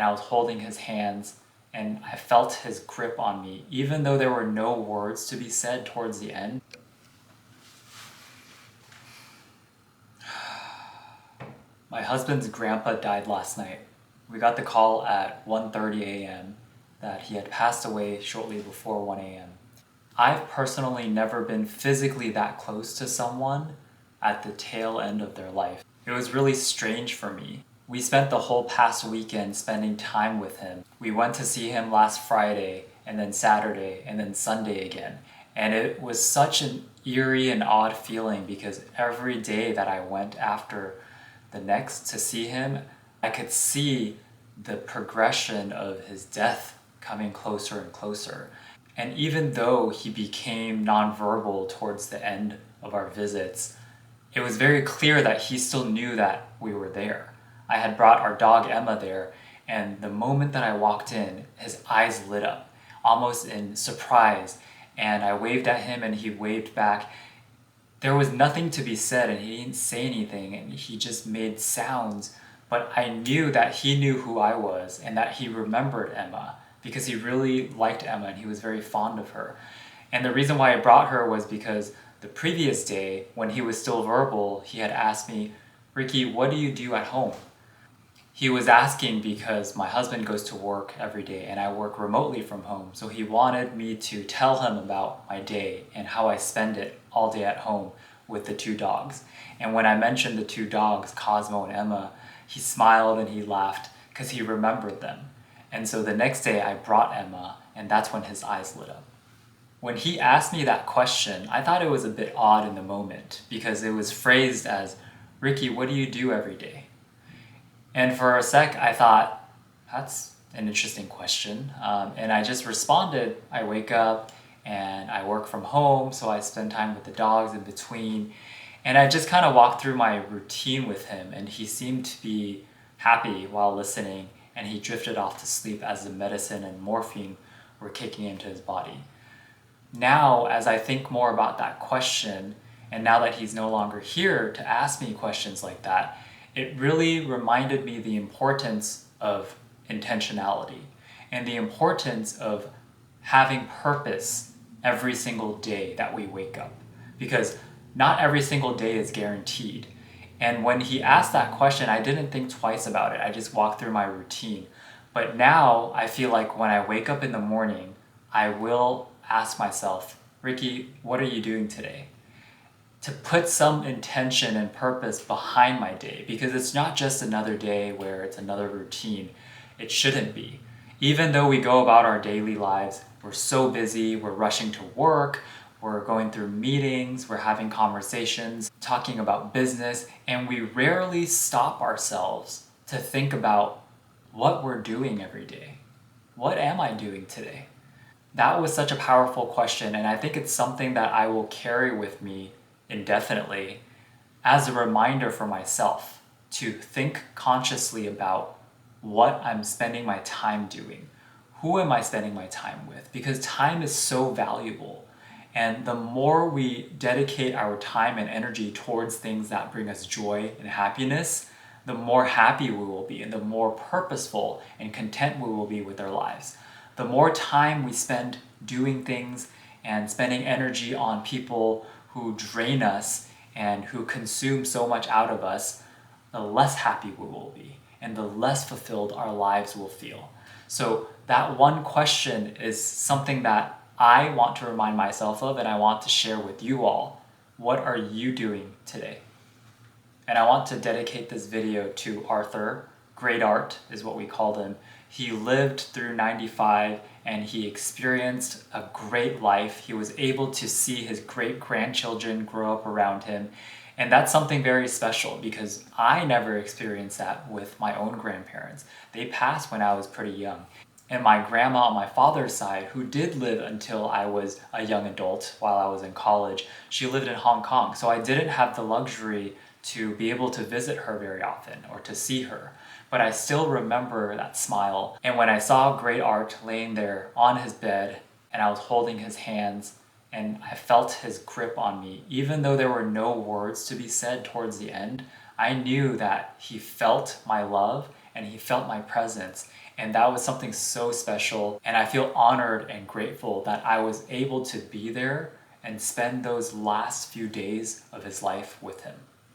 and I was holding his hands, and I felt his grip on me, even though there were no words to be said towards the end. My husband's grandpa died last night. We got the call at 1:30 a.m. that he had passed away shortly before 1 a.m. I've personally never been physically that close to someone at the tail end of their life. It was really strange for me. We spent the whole past weekend spending time with him. We went to see him last Friday, and then Saturday, and then Sunday again. And it was such an eerie and odd feeling because every day that I went after the next to see him, I could see the progression of his death coming closer and closer. And even though he became nonverbal towards the end of our visits, it was very clear that he still knew that we were there. I had brought our dog Emma there, and the moment that I walked in, his eyes lit up, almost in surprise, and I waved at him and he waved back. There was nothing to be said, and he didn't say anything, and he just made sounds, but I knew that he knew who I was and that he remembered Emma because he really liked Emma and he was very fond of her. And the reason why I brought her was because the previous day, when he was still verbal, he had asked me, "Ricky, what do you do at home?" He was asking because my husband goes to work every day and I work remotely from home, so he wanted me to tell him about my day and how I spend it all day at home with the two dogs. And when I mentioned the two dogs, Cosmo and Emma, he smiled and he laughed because he remembered them. And so the next day I brought Emma, and that's when his eyes lit up. When he asked me that question, I thought it was a bit odd in the moment because it was phrased as, "Ricky, what do you do every day?" And for a sec, I thought, that's an interesting question. And I just responded, I wake up and I work from home, so I spend time with the dogs in between. And I just kind of walked through my routine with him, and he seemed to be happy while listening, and he drifted off to sleep as the medicine and morphine were kicking into his body. Now, as I think more about that question, and now that he's no longer here to ask me questions like that, it really reminded me the importance of intentionality and the importance of having purpose every single day that we wake up, because not every single day is guaranteed. And when he asked that question, I didn't think twice about it. I just walked through my routine. But now I feel like when I wake up in the morning, I will ask myself, "Ricky, what are you doing today?" To put some intention and purpose behind my day, because it's not just another day where it's another routine. It shouldn't be. Even though we go about our daily lives, we're so busy, we're rushing to work, we're going through meetings, we're having conversations, talking about business, and we rarely stop ourselves to think about what we're doing every day. What am I doing today? That was such a powerful question, and I think it's something that I will carry with me indefinitely as a reminder for myself to think consciously about what I'm spending my time doing. Who am I spending my time with? Because time is so valuable. And the more we dedicate our time and energy towards things that bring us joy and happiness, the more happy we will be and the more purposeful and content we will be with our lives. The more time we spend doing things and spending energy on people who drain us and who consume so much out of us, the less happy we will be and the less fulfilled our lives will feel. So that one question is something that I want to remind myself of, and I want to share with you all. What are you doing today? And I want to dedicate this video to Arthur. Great Art is what we called him. He lived through 95 and he experienced a great life. He was able to see his great-grandchildren grow up around him. And that's something very special because I never experienced that with my own grandparents. They passed when I was pretty young. And my grandma on my father's side, who did live until I was a young adult while I was in college, she lived in Hong Kong. So I didn't have the luxury to be able to visit her very often or to see her. But I still remember that smile. And when I saw Great Art laying there on his bed and I was holding his hands and I felt his grip on me, even though there were no words to be said towards the end, I knew that he felt my love and he felt my presence. And that was something so special. And I feel honored and grateful that I was able to be there and spend those last few days of his life with him.